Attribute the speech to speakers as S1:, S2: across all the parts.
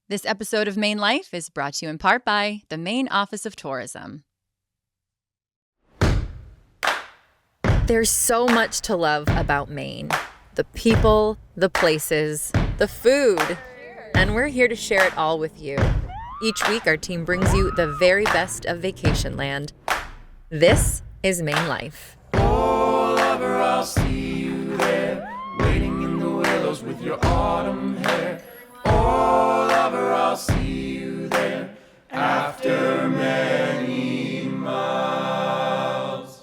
S1: This episode of MaineLife is brought to you in part by the Maine Office of Tourism. There's so much to love about Maine. The people, the places, the food. And we're here to share it all with you. Each week, our team brings you the very best of vacation land. This is MaineLife.
S2: Oh, lover, I'll see you there, waiting in the willows with your autumn hair. Oh, lover, I'll see you there, after many miles.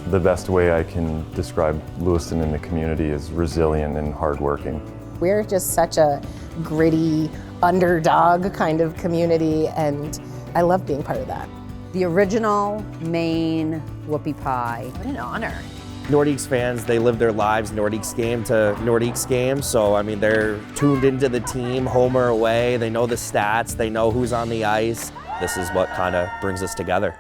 S3: The best way I can describe Lewiston and the community is resilient and hardworking.
S4: We're just such a gritty, underdog kind of community, and I love being part of that.
S5: The original Maine whoopie pie.
S1: What an honor.
S6: Nordiques fans, they live their lives Nordiques game to Nordiques game. So, I mean, they're tuned into the team, home or away. They know the stats. They know who's on the ice. This is what kind of brings us together.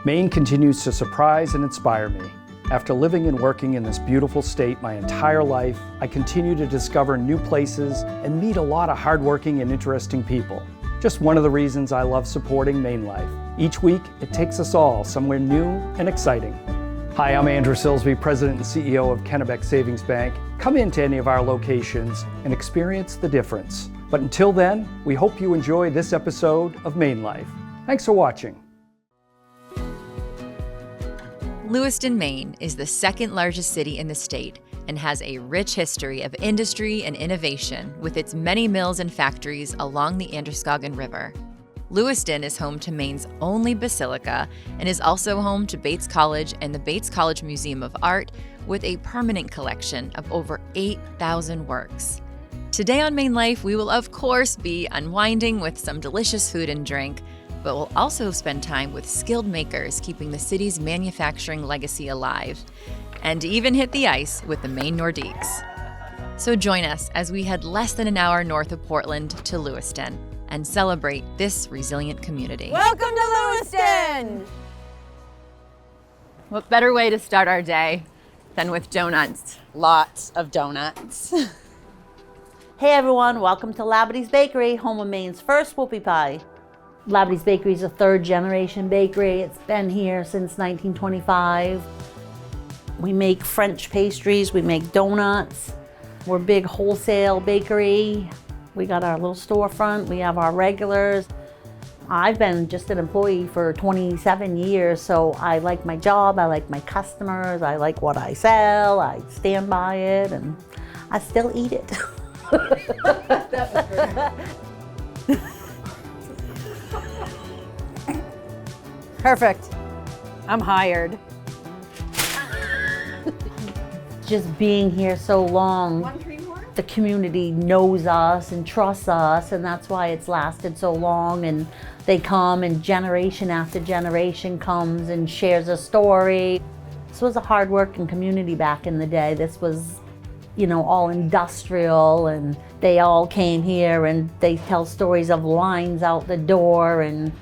S7: Maine continues to surprise and inspire me. After living and working in this beautiful state my entire life, I continue to discover new places and meet a lot of hardworking and interesting people. Just one of the reasons I love supporting MaineLife. Each week, it takes us all somewhere new and exciting. Hi, I'm Andrew Silsby, President and CEO of Kennebec Savings Bank. Come into any of our locations and experience the difference. But until then, we hope you enjoy this episode of MaineLife. Thanks for watching.
S1: Lewiston, Maine is the second largest city in the state and has a rich history of industry and innovation with its many mills and factories along the Androscoggin River. Lewiston is home to Maine's only basilica and is also home to Bates College and the Bates College Museum of Art with a permanent collection of over 8,000 works. Today on MaineLife, we will of course be unwinding with some delicious food and drink, but we'll also spend time with skilled makers keeping the city's manufacturing legacy alive, and even hit the ice with the Maine Nordiques. So join us as we head less than an hour north of Portland to Lewiston and celebrate this resilient community.
S5: Welcome to Lewiston!
S1: What better way to start our day than with donuts?
S5: Lots of donuts. Hey everyone, welcome to Labadie's Bakery, home of Maine's first whoopie pie. Labadie's Bakery is a third generation bakery. It's been here since 1925. We make French pastries, we make donuts. We're a big wholesale bakery. We got our little storefront, we have our regulars. I've been just an employee for 27 years, so I like my job, I like my customers, I like what I sell, I stand by it, and I still eat it.
S4: Perfect. I'm hired.
S5: Just being here so long, the community knows us and trusts us, and that's why it's lasted so long. And they come, and generation after generation comes and shares a story. This was a hard-working community back in the day. This was, you know, all industrial, and they all came here and they tell stories of lines out the door. And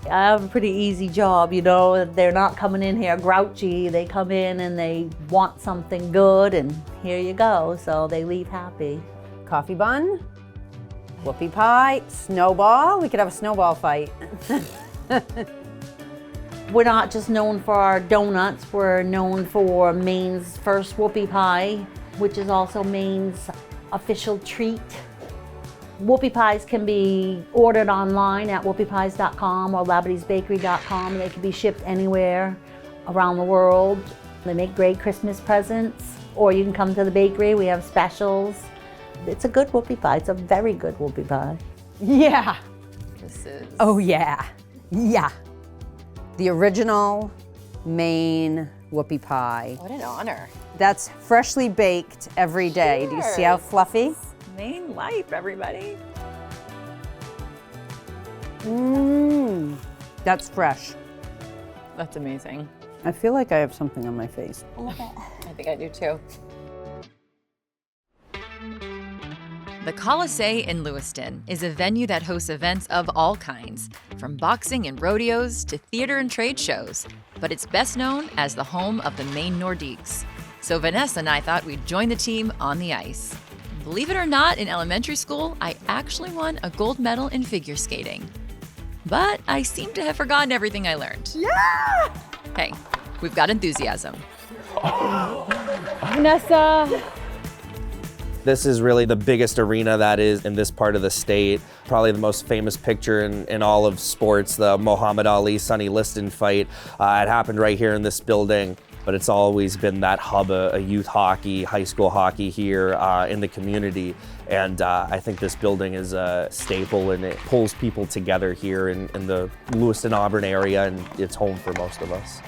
S5: I have a pretty easy job, you know. They're not coming in here grouchy. They come in and they want something good, and here you go. So they leave happy.
S4: Coffee bun, whoopie pie, snowball. We could have a snowball fight.
S5: We're not just known for our donuts. We're known for Maine's first whoopie pie, which is also Maine's official treat. Whoopie pies can be ordered online at whoopiepies.com or labadiesbakery.com. They can be shipped anywhere around the world. They make great Christmas presents, or you can come to the bakery. We have specials. It's a good whoopie pie. It's a very good whoopie pie.
S4: Yeah.
S1: This is...
S4: Oh yeah. Yeah. The original Maine whoopie pie.
S1: What an honor.
S4: That's freshly baked every day. Do you see how fluffy?
S1: MaineLife, everybody.
S4: That's fresh.
S1: That's amazing.
S4: I feel like I have something on my face.
S1: I think I do too. The Colisée in Lewiston is a venue that hosts events of all kinds, from boxing and rodeos to theater and trade shows, but it's best known as the home of the Maine Nordiques. So Vanessa and I thought we'd join the team on the ice. Believe it or not, in elementary school, I actually won a gold medal in figure skating. But I seem to have forgotten everything I learned.
S8: Yeah!
S1: Hey, we've got enthusiasm.
S8: Vanessa.
S6: This is really the biggest arena that is in this part of the state. Probably the most famous picture in all of sports, the Muhammad Ali-Sonny Liston fight. It happened right here in this building, but it's always been that hub of youth hockey, high school hockey here in the community. And I think this building is a staple, and it pulls people together here in the Lewiston, Auburn area, and it's home for most of us.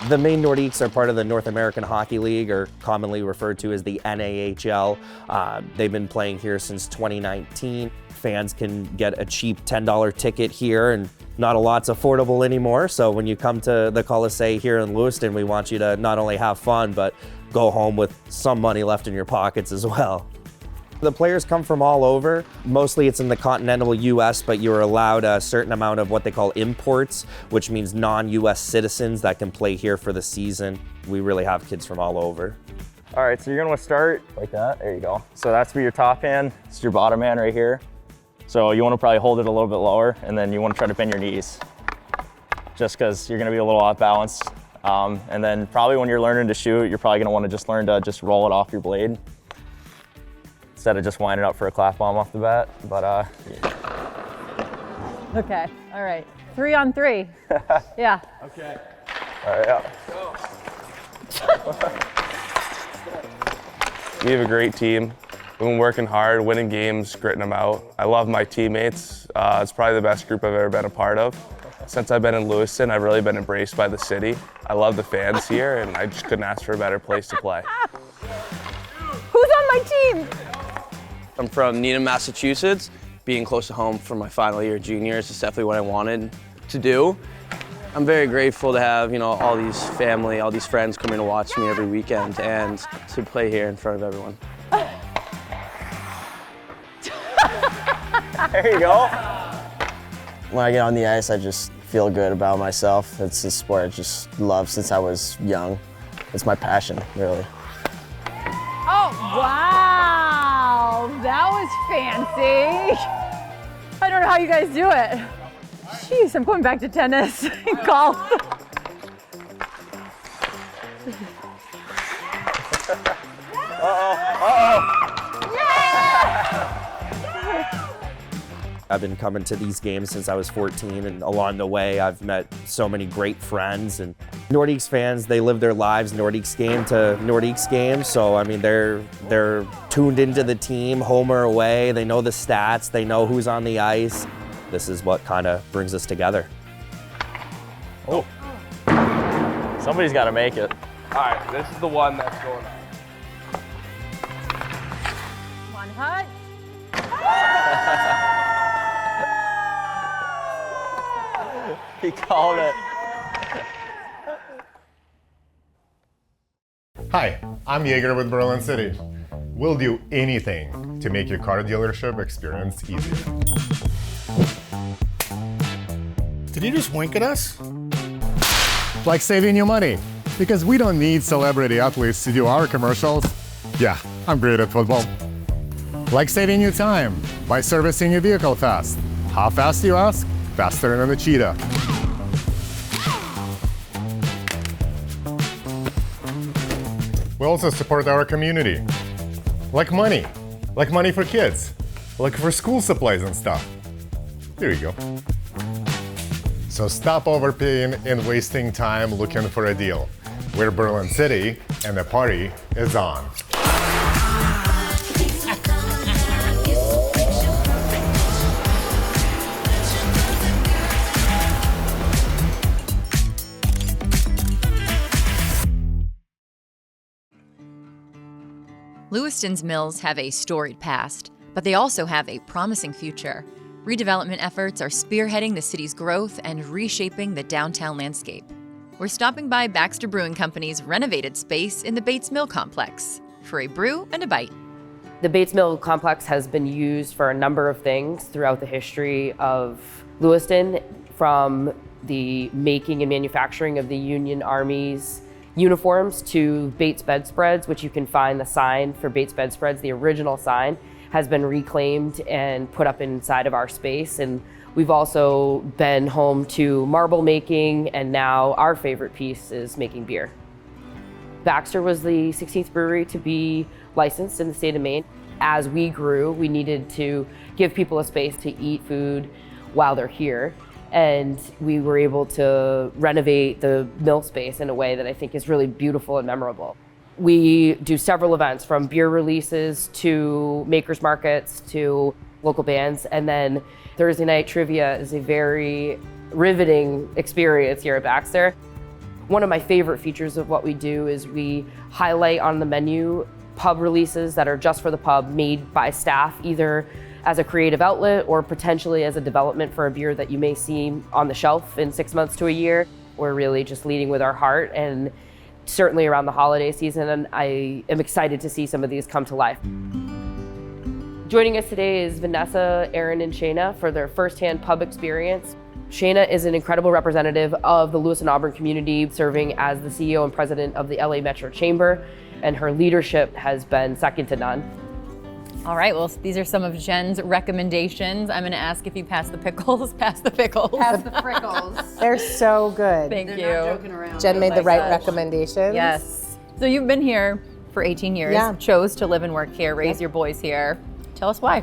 S6: The Maine Nordiques are part of the North American Hockey League, or commonly referred to as the NAHL. They've been playing here since 2019. Fans can get a cheap $10 ticket here, and not a lot's affordable anymore. So when you come to the Colisée here in Lewiston, we want you to not only have fun, but go home with some money left in your pockets as well. The players come from all over. Mostly it's in the continental US, but you're allowed a certain amount of what they call imports, which means non-US citizens that can play here for the season. We really have kids from all over.
S9: All right, so you're gonna wanna start like that. There you go. So that's for your top hand. This is your bottom hand right here. So you wanna probably hold it a little bit lower, and then you wanna try to bend your knees, just because you're gonna be a little off balance. And then probably when you're learning to shoot, you're probably gonna wanna just learn to just roll it off your blade, instead of just winding up for a clap bomb off the bat, but
S8: Okay, all right. 3 on 3. Yeah.
S9: Okay. All right, yeah.
S10: We have a great team. We've been working hard, winning games, gritting them out. I love my teammates. It's probably the best group I've ever been a part of. Since I've been in Lewiston, I've really been embraced by the city. I love the fans here, and I just couldn't ask for a better place to play.
S8: Who's on my team?
S11: I'm from Needham, Massachusetts. Being close to home for my final year juniors is definitely what I wanted to do. I'm very grateful to have, all these family, all these friends coming to watch me every weekend and to play here in front of everyone.
S9: There you go.
S12: When I get on the ice, I just feel good about myself. It's a sport I just love since I was young. It's my passion, really.
S8: Oh, wow. That was fancy. I don't know how you guys do it. Jeez, I'm going back to tennis and golf.
S6: I've been coming to these games since I was 14, and along the way I've met so many great friends. And Nordiques fans, they live their lives Nordiques game to Nordiques game. So I mean, they're tuned into the team, home or away. They know the stats, they know who's on the ice. This is what kind of brings us together.
S9: Oh, somebody's got to make it.
S10: All right, this is the one that's going on.
S8: One hut.
S9: He called it.
S13: Hi, I'm Jaeger with Berlin City. We'll do anything to make your car dealership experience easier. Did you just wink at us? Like saving you money, because we don't need celebrity athletes to do our commercials. Yeah, I'm great at football. Like saving you time by servicing your vehicle fast. How fast, you ask? Faster than a cheetah. We also support our community. Like money for kids, like for school supplies and stuff. There you go. So stop overpaying and wasting time looking for a deal. We're Berlin City, and the party is on.
S1: Lewiston's mills have a storied past, but they also have a promising future. Redevelopment efforts are spearheading the city's growth and reshaping the downtown landscape. We're stopping by Baxter Brewing Company's renovated space in the Bates Mill complex. for a brew and a bite.
S14: The Bates Mill Complex has been used for a number of things throughout the history of Lewiston, from the making and manufacturing of the Union Army's uniforms to Bates bedspreads, which you can find the sign for Bates bedspreads. The original sign has been reclaimed and put up inside of our space. And we've also been home to marble making, and now our favorite piece is making beer. Baxter was the 16th brewery to be licensed in the state of Maine. As we grew, we needed to give people a space to eat food while they're here. And we were able to renovate the mill space in a way that I think is really beautiful and memorable. We do several events, from beer releases to makers markets to local bands. And then Thursday night trivia is a very riveting experience here at Baxter. One of my favorite features of what we do is we highlight on the menu pub releases that are just for the pub, made by staff, either as a creative outlet or potentially as a development for a beer that you may see on the shelf in 6 months to a year. We're really just leading with our heart, and certainly around the holiday season, and I am excited to see some of these come to life. Joining us today is Vanessa, Erin, and Shayna for their firsthand pub experience. Shayna is an incredible representative of the Lewiston Auburn community, serving as the CEO and president of the LA Metro Chamber, and her leadership has been second to none.
S1: All right, well, these are some of Jen's recommendations. I'm gonna ask if you pass the pickles. Pass the pickles.
S8: Pass the prickles.
S4: They're so good.
S1: Thank you.
S8: They're not joking around.
S4: Jen made the right
S1: gosh.
S4: recommendations.
S1: Yes. So you've been here for 18 years,
S4: Yeah.
S1: chose to live and work here, raise your boys here. Tell us why.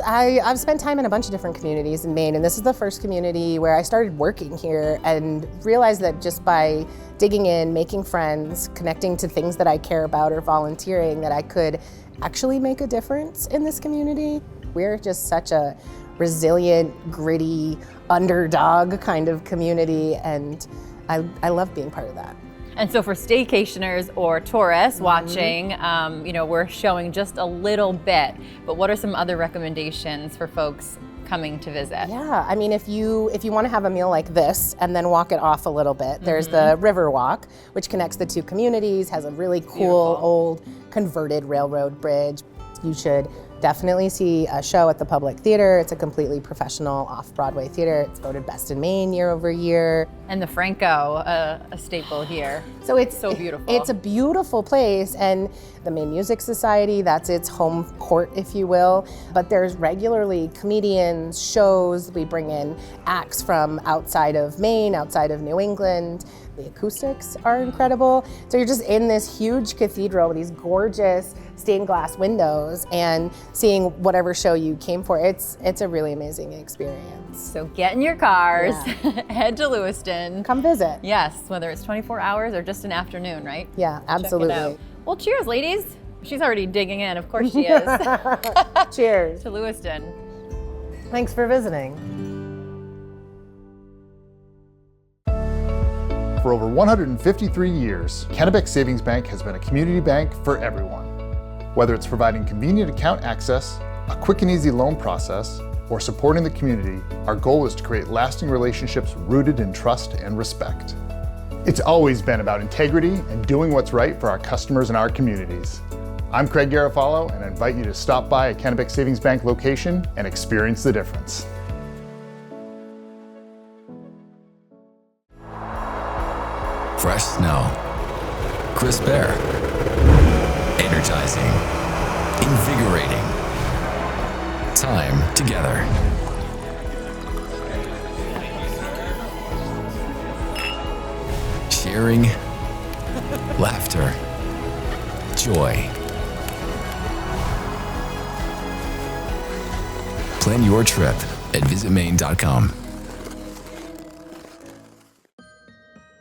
S4: I've spent time in a bunch of different communities in Maine, and this is the first community where I started working here and realized that just by digging in, making friends, connecting to things that I care about, or volunteering, that I could actually make a difference in this community. We're just such a resilient, gritty, underdog kind of community, and I love being part of that.
S1: And so for staycationers or tourists watching, we're showing just a little bit, but what are some other recommendations for folks coming to visit?
S4: Yeah, I mean, if you want to have a meal like this and then walk it off a little bit, there's the River Walk, which connects the two communities, has a really cool old converted railroad bridge. You should definitely see a show at the Public Theater. It's a completely professional off-Broadway theater. It's voted best in Maine year over year.
S1: And the Franco, a staple here.
S4: So it's
S1: so beautiful.
S4: It's a beautiful place, and the Maine Music Society, that's its home court, if you will. But there's regularly comedians, shows. We bring in acts from outside of Maine, outside of New England. The acoustics are incredible. So you're just in this huge cathedral with these gorgeous stained glass windows and seeing whatever show you came for. It's a really amazing experience.
S1: So get in your cars, head to Lewiston.
S4: Come visit.
S1: Yes, whether it's 24 hours or just an afternoon, right?
S4: Yeah, absolutely.
S1: Check it out. Well, cheers, ladies. She's already digging in, of course she is.
S4: Cheers.
S1: To Lewiston.
S4: Thanks for visiting.
S15: For over 153 years, Kennebec Savings Bank has been a community bank for everyone. Whether it's providing convenient account access, a quick and easy loan process, or supporting the community, our goal is to create lasting relationships rooted in trust and respect. It's always been about integrity and doing what's right for our customers and our communities. I'm Craig Garofalo, and I invite you to stop by a Kennebec Savings Bank location and experience the difference.
S16: Fresh snow, crisp air, energizing, invigorating. Time together. Sharing, laughter, joy. Plan your trip at visitmaine.com.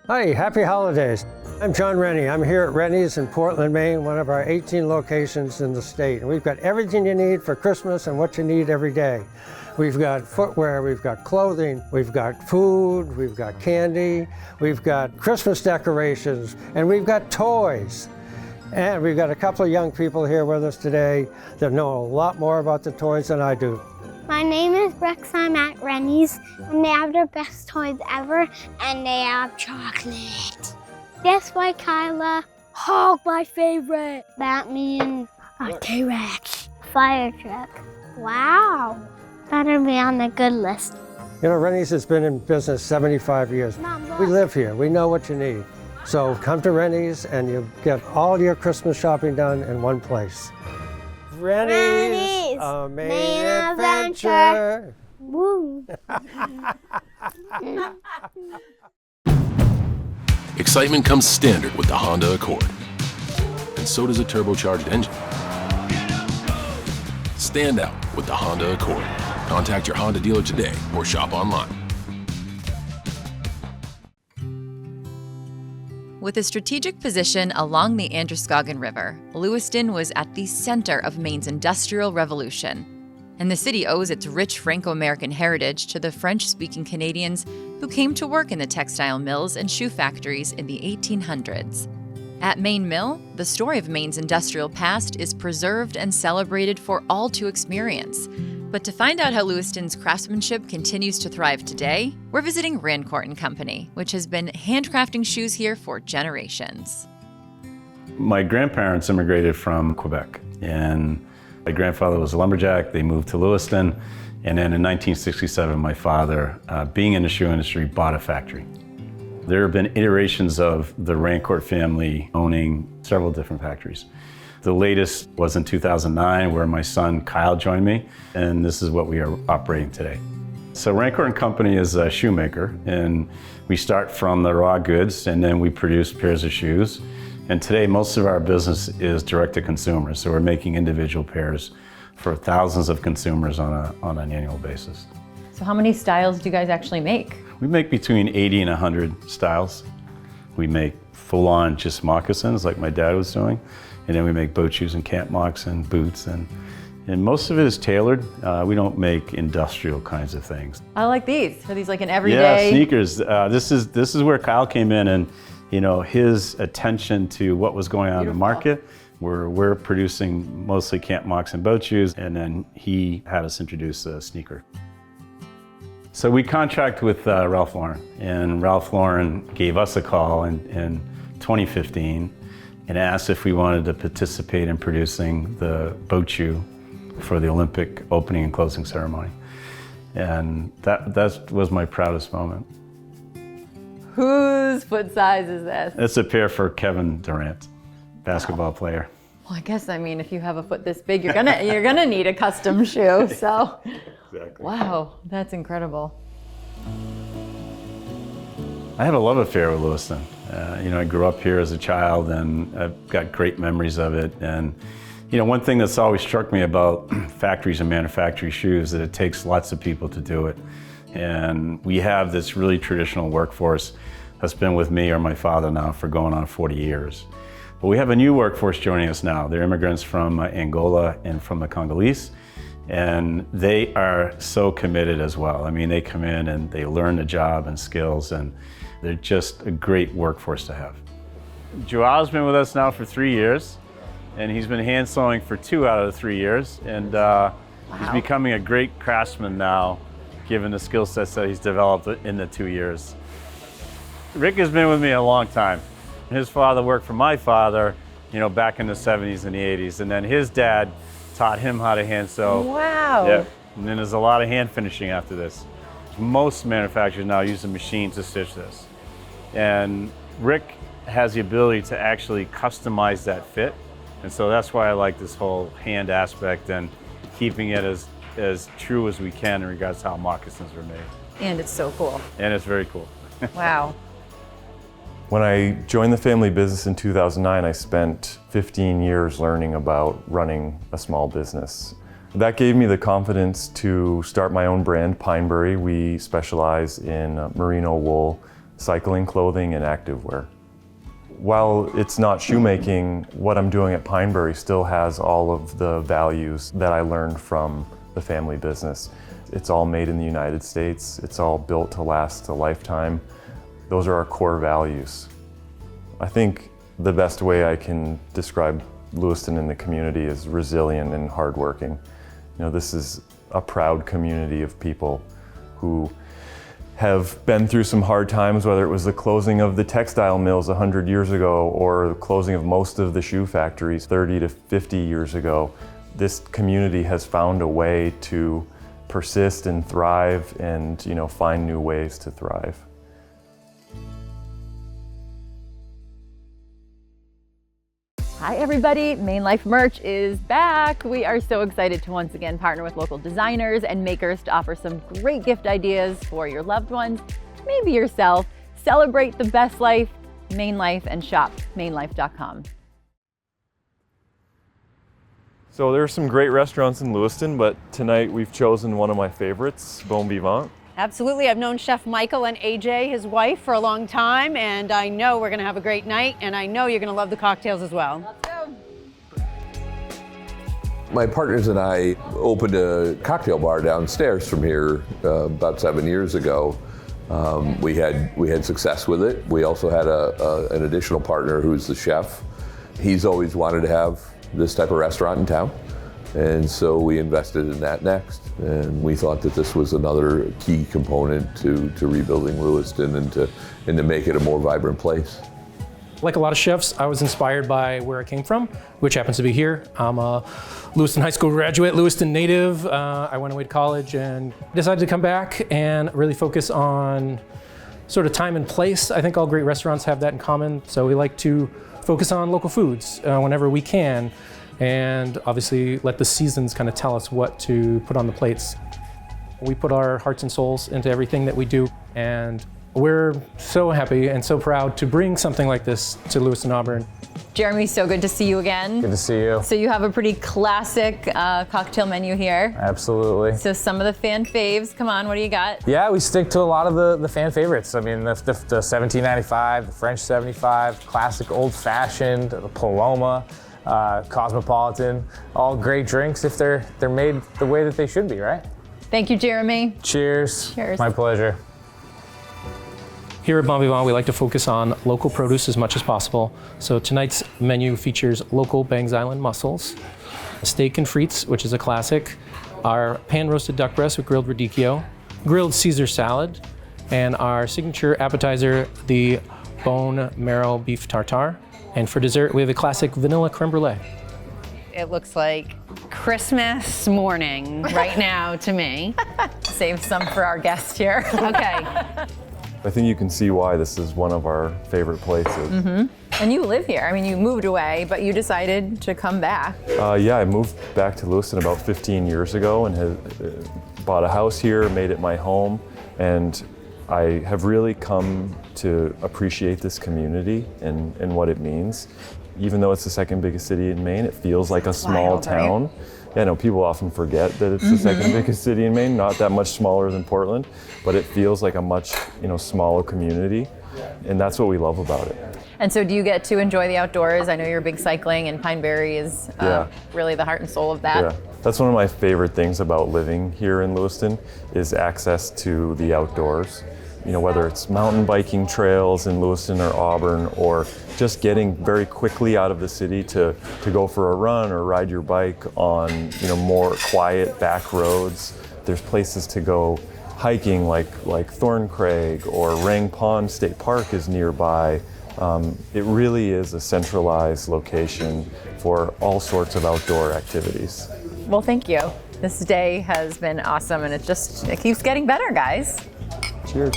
S17: Hi, happy holidays. I'm John Rennie. I'm here at Rennie's in Portland, Maine, one of our 18 locations in the state. And we've got everything you need for Christmas and what you need every day. We've got footwear, we've got clothing, we've got food, we've got candy, we've got Christmas decorations, and we've got toys. And we've got a couple of young people here with us today that know a lot more about the toys than I do.
S18: My name is Rex. I'm at Rennie's, and they have the best toys ever, and they have chocolate. Guess what, Kyla? Hulk, my favorite. Batman, a T-Rex. Fire truck. Wow. Better be on the good list.
S17: You know, Rennie's has been in business 75 years. We live here. We know what you need. So come to Rennie's and you get all your Christmas shopping done in one place. Rennie's, a Maine adventure.
S18: Woo.
S16: Excitement comes standard with the Honda Accord, and so does a turbocharged engine. Stand out with the Honda Accord. Contact your Honda dealer today or shop online.
S1: With a strategic position along the Androscoggin River, Lewiston was at the center of Maine's Industrial Revolution. And the city owes its rich Franco-American heritage to the French-speaking Canadians who came to work in the textile mills and shoe factories in the 1800s. At Maine Mill, the story of Maine's industrial past is preserved and celebrated for all to experience. But to find out how Lewiston's craftsmanship continues to thrive today, we're visiting Rancourt Company, which has been handcrafting shoes here for generations.
S19: My grandparents immigrated from Quebec, and my grandfather was a lumberjack. They moved to Lewiston, and then in 1967, my father, being in the shoe industry, bought a factory. There have been iterations of the Rancourt family owning several different factories. The latest was in 2009, where my son Kyle joined me, and this is what we are operating today. So Rancourt Company is a shoemaker, and we start from the raw goods, and then we produce pairs of shoes. And today, most of our business is direct to consumer, so we're making individual pairs for thousands of consumers on an annual basis.
S8: So how many styles do you guys actually make?
S19: We make between 80 and 100 styles. We make full-on just moccasins, like my dad was doing. And then we make boat shoes and camp mocks and boots, and most of it is tailored. We don't make industrial kinds of things.
S8: I like these. Are these like an everyday?
S19: Yeah, sneakers. This is where Kyle came in, and his attention to what was going on in the market. We're producing mostly camp mocks and boat shoes, and then he had us introduce a sneaker. So we contract with Ralph Lauren, and Ralph Lauren gave us a call in 2015. And asked if we wanted to participate in producing the boat shoe for the Olympic opening and closing ceremony. And that was my proudest moment.
S8: Whose foot size is this?
S19: It's a pair for Kevin Durant, basketball player.
S8: Well, I guess, if you have a foot this big, you're gonna need a custom shoe, so.
S19: Exactly.
S8: Wow, that's incredible.
S19: I have a love affair with Lewiston. I grew up here as a child, and I've got great memories of it. And one thing that's always struck me about factories and manufacturing shoes is that it takes lots of people to do it. And we have this really traditional workforce that's been with me or my father now for going on 40 years. But we have a new workforce joining us now. They're immigrants from Angola and from the Congolese. And they are so committed as well. They come in and they learn the job and skills, and they're just a great workforce to have. Joao's been with us now for 3 years, and he's been hand sewing for 2 out of the 3 years. And he's becoming a great craftsman now, given the skill sets that he's developed in the 2 years. Rick has been with me a long time. His father worked for my father, back in the 70s and the 80s, and then his dad taught him how to hand sew.
S8: Wow.
S19: Yep. And then there's a lot of hand finishing after this. Most manufacturers now use a machine to stitch this. And Rick has the ability to actually customize that fit. And so that's why I like this whole hand aspect and keeping it as true as we can in regards to how moccasins were made.
S8: And it's so cool.
S19: And it's very cool.
S8: Wow.
S3: When I joined the family business in 2009, I spent 15 years learning about running a small business. That gave me the confidence to start my own brand, Pinebury. We specialize in merino wool, cycling clothing, and activewear. While it's not shoemaking, what I'm doing at Pinebury still has all of the values that I learned from the family business. It's all made in the United States. It's all built to last a lifetime. Those are our core values. I think the best way I can describe Lewiston and the community is resilient and hardworking. This is a proud community of people who have been through some hard times, whether it was the closing of the textile mills 100 years ago or the closing of most of the shoe factories 30 to 50 years ago. This community has found a way to persist and thrive and, find new ways to thrive.
S8: Hi everybody, MaineLife merch is back. We are so excited to once again partner with local designers and makers to offer some great gift ideas for your loved ones, maybe yourself. Celebrate the best life, MaineLife, and shop MaineLife.com.
S3: So there are some great restaurants in Lewiston, but tonight we've chosen one of my favorites, Vivant.
S20: Absolutely. I've known Chef Michael and AJ, his wife, for a long time, and I know we're going to have a great night, and I know you're going to love the cocktails as well.
S8: Let's go.
S21: My partners and I opened a cocktail bar downstairs from here about 7 years ago. We had success with it. We also had an additional partner who's the chef. He's always wanted to have this type of restaurant in town. And so we invested in that next, and we thought that this was another key component to rebuilding Lewiston and to make it a more vibrant place.
S22: Like a lot of chefs, I was inspired by where I came from, which happens to be here. I'm a Lewiston High School graduate, Lewiston native. I went away to college and decided to come back and really focus on sort of time and place. I think all great restaurants have that in common, so we like to focus on local foods whenever we can. And obviously let the seasons kind of tell us what to put on the plates. We put our hearts and souls into everything that we do, and we're so happy and so proud to bring something like this to Lewiston Auburn.
S8: Jeremy, so good to see you again.
S23: Good to see you.
S8: So you have a pretty classic cocktail menu here.
S23: Absolutely.
S8: So some of the fan faves, come on, what do you got?
S23: Yeah, we stick to a lot of the fan favorites. I mean, the 1795, the French 75, classic old fashioned, the Paloma. Cosmopolitan, all great drinks if they're made the way that they should be, right?
S8: Thank you, Jeremy.
S23: Cheers.
S8: Cheers.
S23: My pleasure.
S22: Here at Vivant, we like to focus on local produce as much as possible. So tonight's menu features local Bangs Island mussels, steak and frites, which is a classic, our pan-roasted duck breast with grilled radicchio, grilled Caesar salad, and our signature appetizer, the bone marrow beef tartare. And for dessert, we have a classic vanilla creme brulee.
S20: It looks like Christmas morning right now to me.
S8: Save some for our guest here.
S20: Okay.
S3: I think you can see why this is one of our favorite places.
S8: Mm-hmm. And you live here. I mean, you moved away, but you decided to come back.
S3: Yeah, I moved back to Lewiston about 15 years ago and had bought a house here, made it my home, and I have really come to appreciate this community and what it means. Even though it's the second biggest city in Maine, it feels like a small town. Right? Yeah, I know people often forget that it's the second biggest city in Maine, not that much smaller than Portland, but it feels like a much smaller community, and that's what we love about it.
S8: And so do you get to enjoy the outdoors? I know you're big cycling, and Pine Barry is really the heart and soul of that.
S3: Yeah. That's one of my favorite things about living here in Lewiston is access to the outdoors. Whether it's mountain biking trails in Lewiston or Auburn, or just getting very quickly out of the city to go for a run or ride your bike on more quiet back roads. There's places to go hiking like Thorn Craig or Rang Pond State Park is nearby. It really is a centralized location for all sorts of outdoor activities.
S8: Well, thank you. This day has been awesome, and it keeps getting better, guys.
S3: Cheers.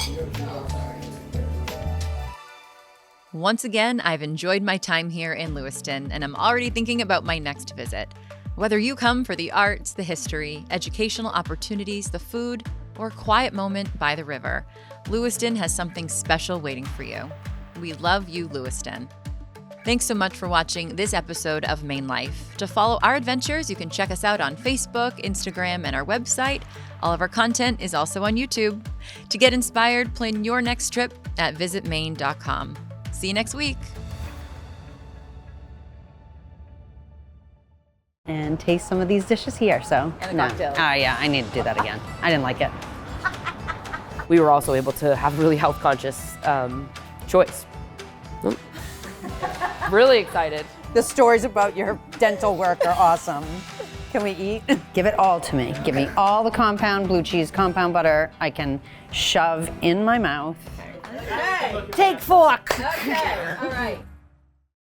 S1: Once again, I've enjoyed my time here in Lewiston, and I'm already thinking about my next visit. Whether you come for the arts, the history, educational opportunities, the food, or a quiet moment by the river, Lewiston has something special waiting for you. We love you, Lewiston. Thanks so much for watching this episode of MaineLife. To follow our adventures, you can check us out on Facebook, Instagram, and our website. All of our content is also on YouTube. To get inspired, plan your next trip at visitmaine.com. See you next week.
S20: And taste some of these dishes here, so.
S8: And the cocktails.
S20: Oh yeah, I need to do that again. I didn't like it.
S14: We were also able to have a really health conscious choice. Really excited.
S20: The stories about your dental work are awesome. Can we eat? Give it all to me. Give me all the compound blue cheese, compound butter I can shove in my mouth.
S2: Okay.
S20: Take fork.
S2: Okay, all right.